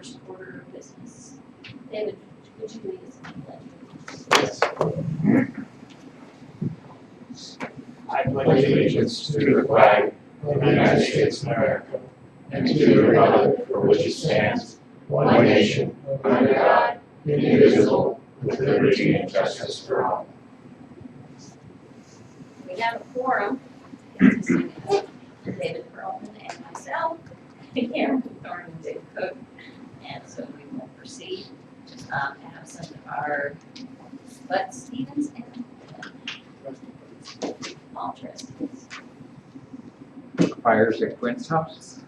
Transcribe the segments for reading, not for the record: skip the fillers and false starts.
first order of business. David, would you lead us in the pledge? Yes. I pledge allegiance to the flag of the United States of America and to the republic for which it stands, one nation, under God, indivisible, with liberty and justice for all. We have a quorum, consisting of David Perlman and myself, Karen Thorne and Dave Cook, and so we will proceed. Absent are Bud Stevens and all trustees. Fires at Quinn's house.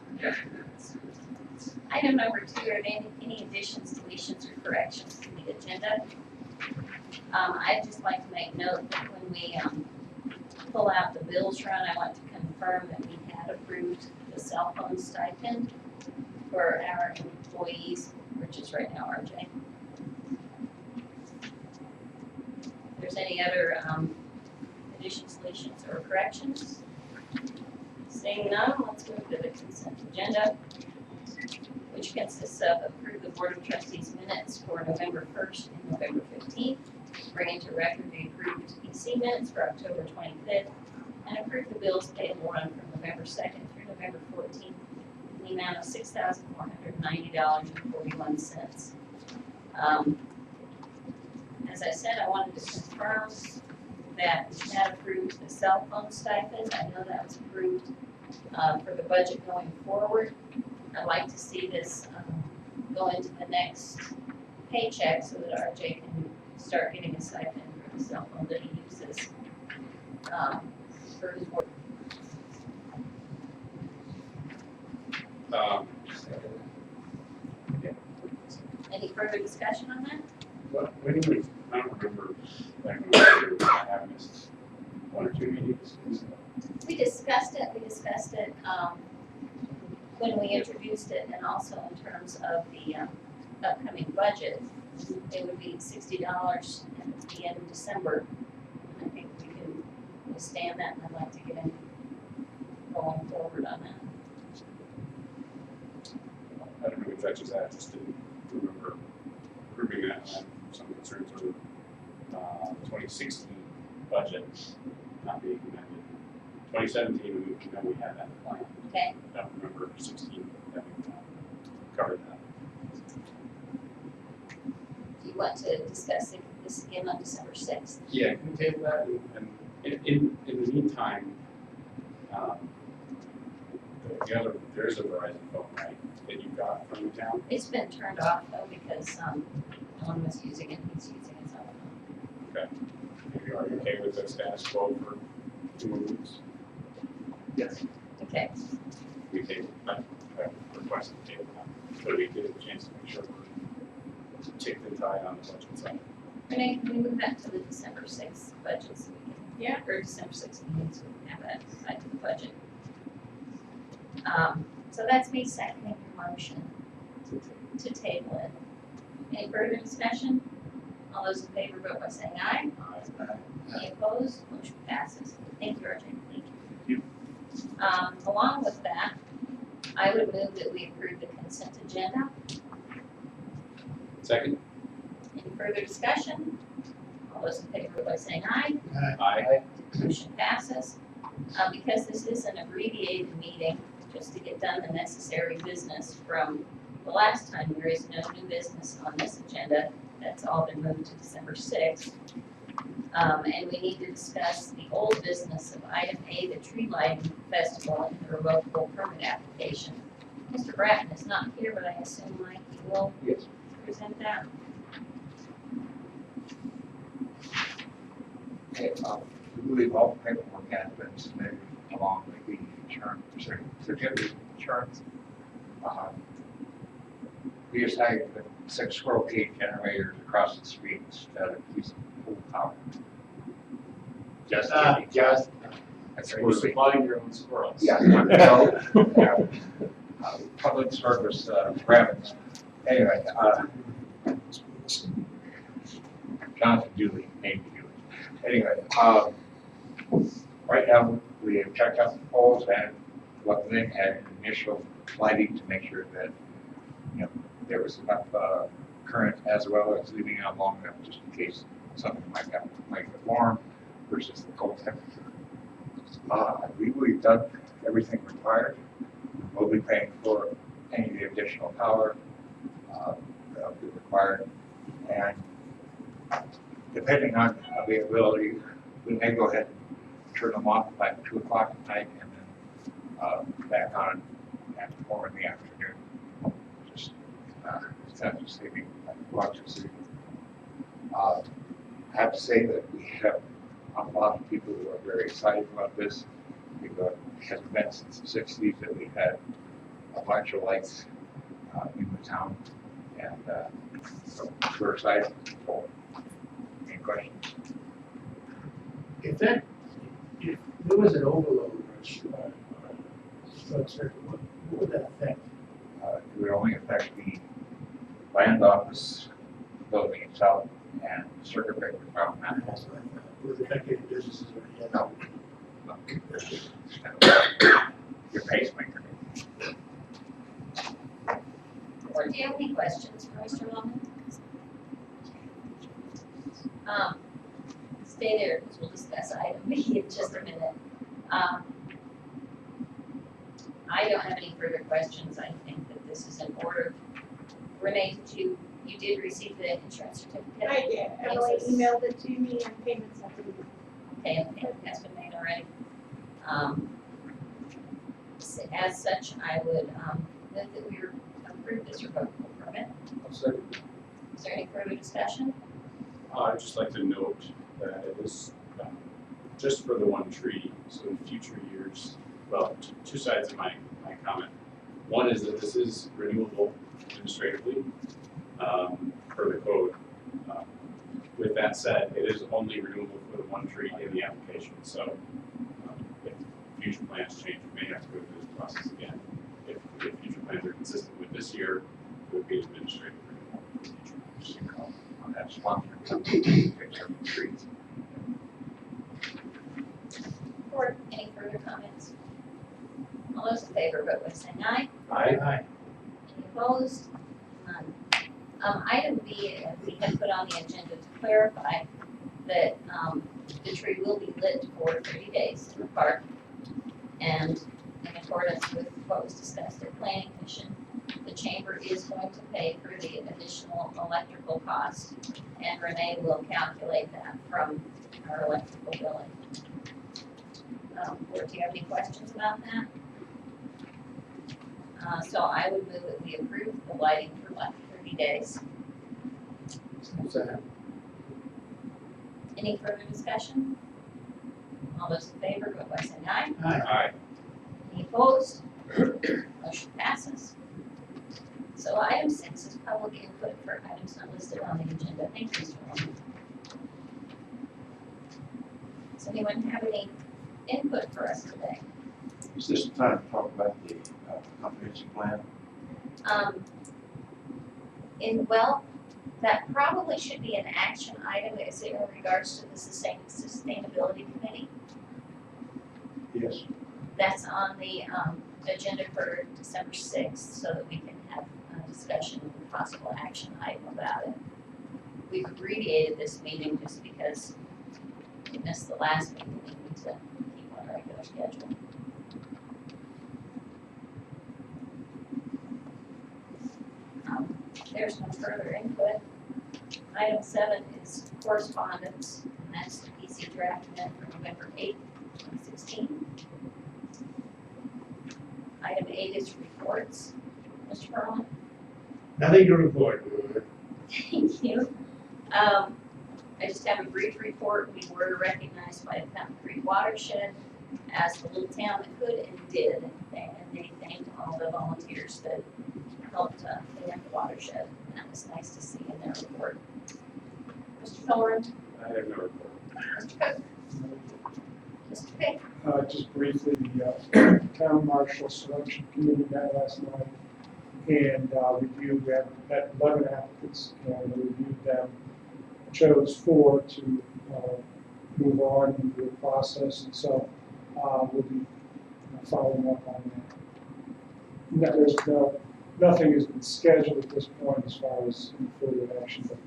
Item number 2, are there any additions, deletions, or corrections to the agenda? I'd just like to make note that when we pull out the bills run, I want to confirm that we had approved the cell phone stipend for our employees, which is right now RJ. If there's any other additions, deletions, or corrections? Seeing none, let's move to the consent agenda, which consists of approve the Board of Trustees minutes for November 1st and November 15th, bring into record the approved PC minutes for October 25th, and approve the bills payable run from November 2nd through November 14th in the amount of $6,490.41. As I said, I wanted to confirm that we had approved the cell phone stipend. I know that was approved for the budget going forward. I'd like to see this go into the next paycheck so that RJ can start getting a stipend for the cell phone that he uses for his work. Any further discussion on that? Well, when do we, I don't remember, like, when we were having this 1 or 2 meetings. We discussed it when we introduced it, and also in terms of the upcoming budget. It would be $60 at the end of December. And I think we can withstand that, and I'd like to get in going forward on that. I don't know if that just that, just didn't remember approving that, and I have some concerns over 2016 budget not being amended. 2017, we know we had that plan. Okay. I don't remember 16 having covered that. Do you want to discuss this again on December 6th? Yeah, can we table that? And in the meantime, there's a Verizon phone, right, that you got from the town? It's been turned off though because no one was using it, he's using his own phone. Okay. Maybe are you okay with the status quo for 2 more weeks? Yes. Okay, We table, I requested the table now, so we get a chance to make sure we're ticked and tied on the budget side. Renee, can we move that to the December 6th budget so we can, or December 6th meeting so we can have that tied to the budget? So that's me seconding your motion to table it. Any further discussion? All those in favor vote by saying aye. Any opposed? Motion passes. Thank you, RJ. Thank you. Along with that, I would move that we approve the consent agenda. Second? Any further discussion? All those in favor vote by saying aye. Aye. Motion passes. Because this is an abbreviated meeting, just to get done the necessary business from the last time, there is no new business on this agenda. That's all been moved to December 6th. And we need to discuss the old business of item A, the tree lighting festival and the revocable permit application. Mr. Bratton is not here, but I assume Mike, you will Yes. present that. Okay, we believe all the paperwork has been submitted along with the insurance, certificate of insurance. We decided to put 6 squirrel cage generators across the street instead of using full power. Just kidding, just. That's Are you supplying your own squirrels? Yeah, no, public service revenue. Anyway, Jonathan Dooley, named Dooley. Anyway, right now we have checked out the poles and looked in at initial lighting to make sure that, there was enough current as well as leaving out long enough just in case something might get warm versus the cold temperature. I believe we've done everything required. We'll be paying for any of the additional power that'll be required. And depending on availability, we may go ahead and turn them off by 2 o'clock at night and then back on at 4 in the afternoon. Just essentially saving electricity. I have to say that we have a lot of people who are very excited about this. It hasn't been since the 60s that we had a bunch of lights in the town, and so we're excited. Any questions? If there was an overload or short circuit, what would that affect? It would only affect the land office building itself and the circuit breaker around that. That's what I thought. Would it affect any businesses or anything? No. Your pacemaker. Or do you have any questions for Mr. Wellman? Stay there because we'll discuss item B in just a minute. I don't have any further questions. I think that this is in order. Renee, you did receive the insurance certificate? I did. Emily emailed it to me and payments have been made. Okay, and payment has been made already. As such, I would move that we approve this revocable permit. Is there any further discussion? I'd just like to note that it is just for the one tree, so in future years, well, two sides of my comment. One is that this is renewable administratively per the code. With that said, it is only renewable for the one tree in the application, so if future plans change, we may have to go through this process again. If future plans are consistent with this year, it would be administrative renewal for future years. On that sponsor company takes care of the trees. Or any further comments? All those in favor, vote by saying aye. Aye. Any opposed? None. Item B, we had put on the agenda to clarify that the tree will be lit for 30 days in the park. And in accordance with what was discussed at Planning Commission, the chamber is going to pay for the additional electrical cost, and Renee will calculate that from our electrical billing. Board, do you have any questions about that? So I would move that we approve the lighting for 30 days. Second. Any further discussion? All those in favor, vote by saying aye. Aye. Any opposed? Motion passes. So item 6 is public input for items not listed on the agenda. Thank you, Mr. Wellman. Does anyone have any input for us today? Is this the time to talk about the comprehensive plan? Well, that probably should be an action item, is it in regards to the sustainability committee? Yes. That's on the agenda for December 6th, so that we can have a discussion and possible action item about it. We've abbreviated this meeting just because we missed the last meeting, we need to keep on a regular schedule. There's no further input. Item 7 is correspondence, and that's the PC draft minute for November 8th, 2016. Item 8 is reports. Mr. Perlman? Nothing to report. Thank you. I just have a brief report. We were recognized by the Fountain Creek Watershed as the little town that could and did, and they thanked all the volunteers that helped clean up the watershed. And that was nice to see in their report. Mr. Thorne? I have no report. Mr. Cook? Mr. Pick? Just briefly, the town marshal selection committee met last night and reviewed, we had 11 applicants and reviewed them, chose 4 to move on into the process, and so we'll be following up on that. There's no nothing has been scheduled at this point as far as any further action, but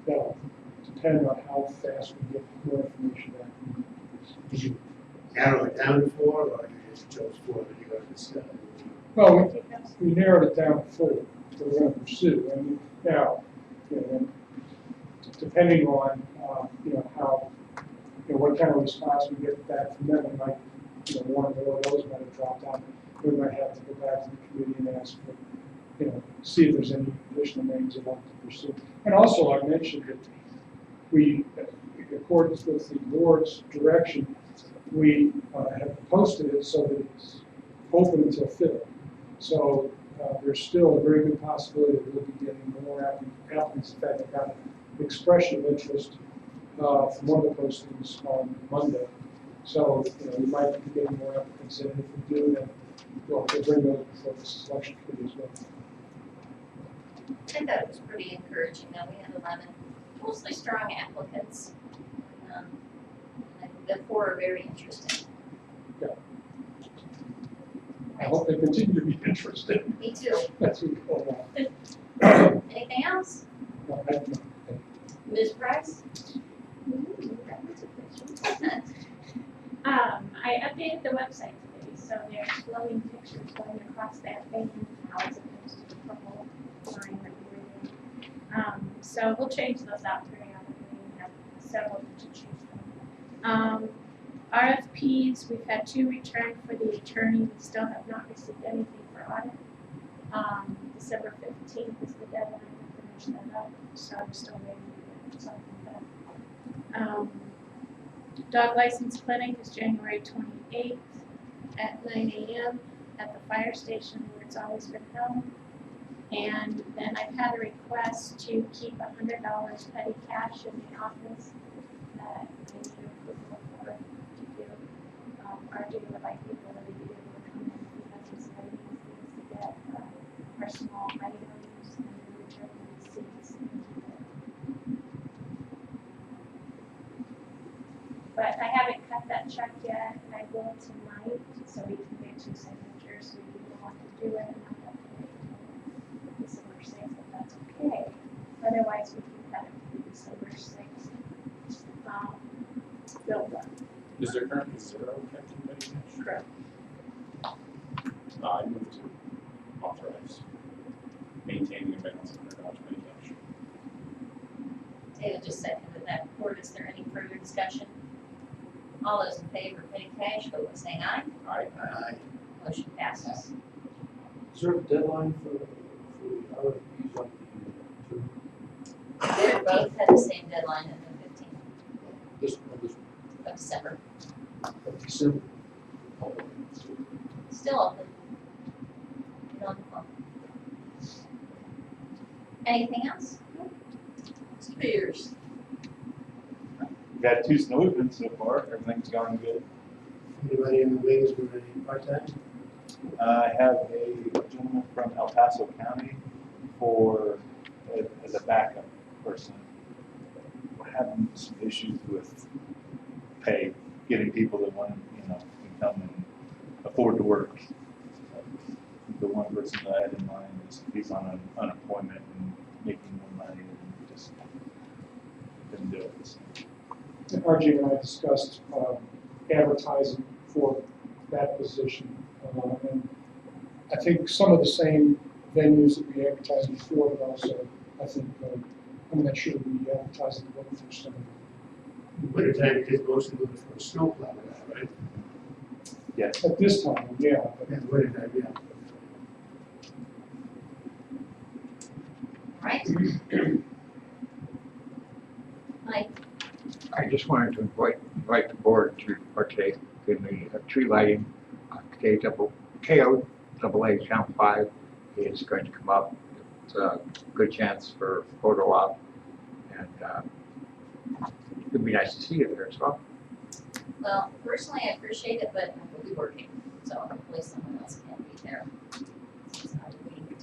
that'll depend on how fast we get more information back. Did you narrow it down to 4, or you just chose 4 that you're going to discuss? Well, we narrowed it down to 4 that we're going to pursue. And now, depending on, how, what kind of response we get back from them, we might, one or more of those might have dropped out. We might have to go back to the committee and ask for, see if there's any additional names they want to pursue. And also, I mentioned that we, in accordance with the board's direction, we have posted it so that it's open until filled. So there's still a very good possibility that we'll be getting more applicants. In fact, I got an expression of interest from one of the postings on Monday. So we might be getting more applicants in. If we do, then we'll bring those before the selection committee as well. I thought it was pretty encouraging that we had 11 mostly strong applicants. I think the 4 are very interesting. Yeah. I hope they continue to be interested. Me too. That's what we call that. Anything else? No, I don't know. Ms. Price? I updated the website today, so there's glowing pictures going across that vein now as opposed to the purple line that we were doing. So we'll change those out periodically and have several to choose from. RFPs, we've had 2 returned for the attorney. We still have not received anything for audit. December 15th is the deadline to finish that up, so I'm still waiting to get something done. Dog license clinic is January 28th at 9 a.m. at the fire station where it's always been held. And then I've had a request to keep $100 petty cash in the office that I need approval for to give RJ would like the ability to be able to come in because he's getting these things to get our small items and return receipts and keep it. But I haven't cut that check yet, and I will tonight, so we can get 2 signatures, so we can want to do it, and not have to wait until December 6th, if that's okay. Otherwise, we can cut it to December 6th. Bill done. Is there currently 0 kept in petty cash? Correct. I move to authorize maintaining a balance of $100 petty cash. David just seconded that report. Is there any further discussion? All those in favor of petty cash, vote by saying aye. Aye. Motion passes. Is there a deadline for the RFPs like the 2? They both had the same deadline of the 15th This of December. December? Still open. Get on the phone. Anything else? Mr. Beers? We've had 2 snow events so far. Everything's going good. Anybody in the wings with any part-time? I have a gentleman from El Paso County as a backup person. We're having some issues with pay, getting people that want to, come and afford to work. The one person that I had in mind is he's on unemployment and making more money and just didn't do it. RJ and I discussed advertising for that position. And I think some of the same venues that we advertised before, but also I think I'm not sure we advertised the book for some. Wintertime, it's mostly looking for a snowplow guy, right? Yes. At this time, yeah. But And wintertime, yeah. All right. Mike? I just wanted to invite the board to partake in the tree lighting. KOAA Channel 5 is going to come up. It's a good chance for photo op, and it'd be nice to see you there as well. Well, personally, I appreciate it, but I will be working, so hopefully someone else can be there.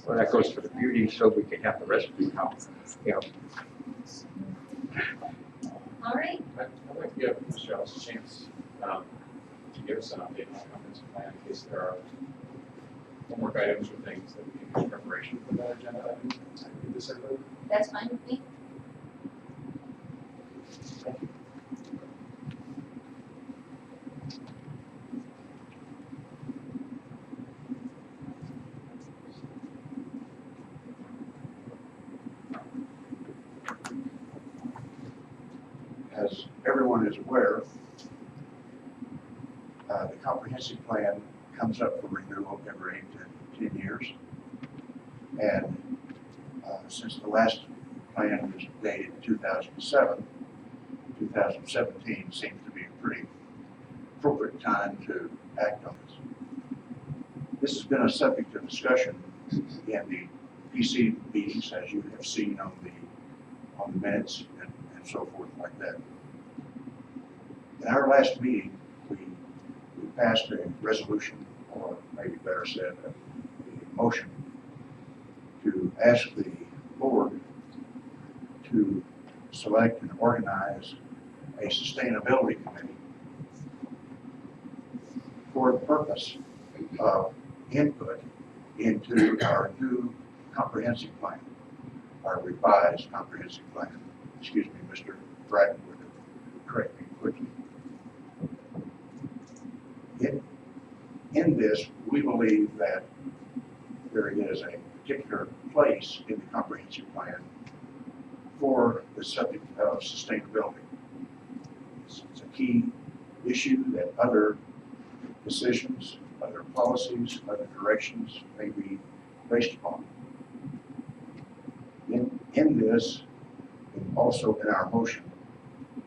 Well, that goes for the beauty, so we can have the rest of the house. All right. I'd like to give Michelle a chance to give us an update on the comprehensive plan in case there are homework items or things that we can use preparation for that agenda item. I can get this everybody. That's fine with me. As everyone is aware, the comprehensive plan comes up for renewal every 8 to 10 years. And since the last plan was dated 2007, 2017 seems to be a pretty appropriate time to act on this. This has been a subject of discussion in the PC meetings, as you have seen on the minutes and so forth like that. In our last meeting, we passed a resolution, or maybe better said, a motion to ask the board to select and organize a sustainability committee for the purpose of input into our new comprehensive plan, our revised comprehensive plan. Excuse me, Mr. Bratton would correct me quickly. In this, we believe that there is a particular place in the comprehensive plan for the subject of sustainability. It's a key issue that other decisions, other policies, other directions may be based upon. In this, and also in our motion,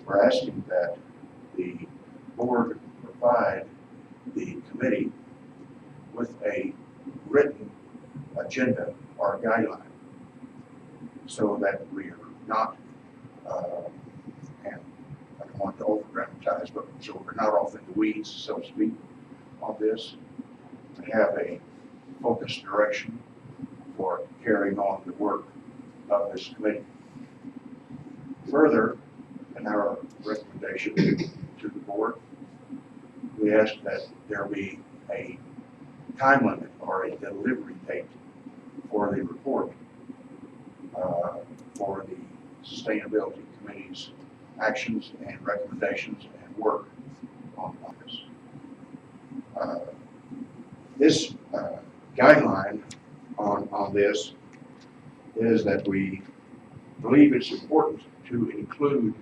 we're asking that the board provide the committee with a written agenda or guideline so that we are not, and I don't want to over-dramatize, but so we're not off in the weeds, so to speak, on this, to have a focused direction for carrying on the work of this committee. Further, in our recommendation to the board, we ask that there be a time limit or a delivery date for the report for the Sustainability Committee's actions and recommendations and work on this. This guideline on this is that we believe it's important to include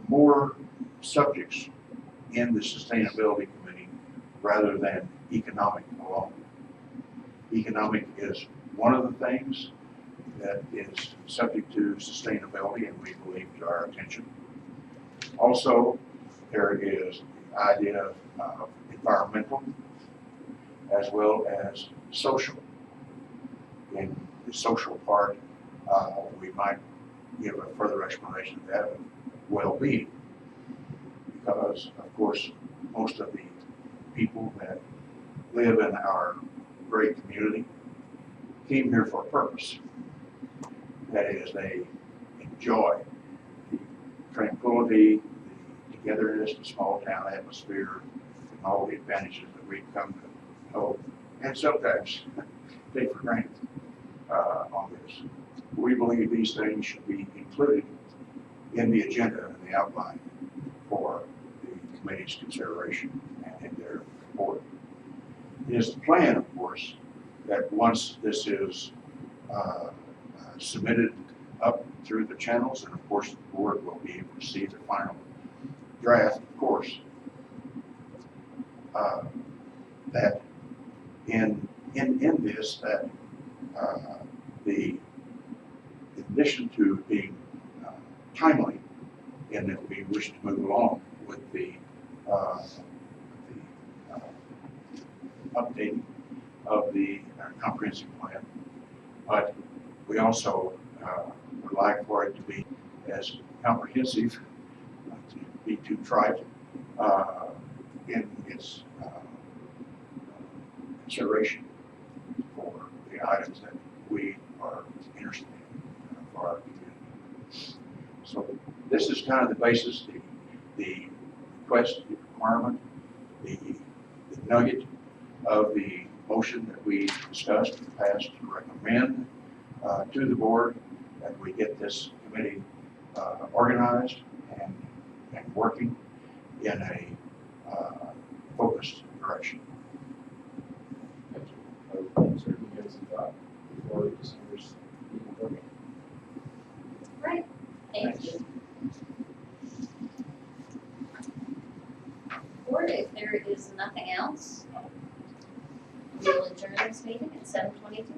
more subjects in the Sustainability Committee rather than economic alone. Economic is one of the things that is subject to sustainability and we believe to our attention. Also, there is the idea of environmental as well as social. In the social part, we might give a further explanation of that of well-being, because of course most of the people that live in our great community came here for a purpose. That is, they enjoy the tranquility, the togetherness, the small town atmosphere, and all the advantages that we've come to know and sometimes take for granted on this. We believe these things should be included in the agenda and the outline for the committee's consideration and in their report. It is the plan, of course, that once this is submitted up through the channels, and of course the board will be able to see the final draft, of course, that in this, that in addition to being timely, in that we wish to move along with the updating of the comprehensive plan, but we also would like for it to be as comprehensive, not to be too trite, in its consideration for the items that we are interested in for our community. So this is kind of the basis, the request, the requirement, the nugget of the motion that we discussed and passed to recommend to the board that we get this committee organized and working in a focused direction. Thank you. I would certainly give some thought before December's meeting program. Right, thank you. Board, if there is nothing else, we'll adjourn this meeting at 7:22.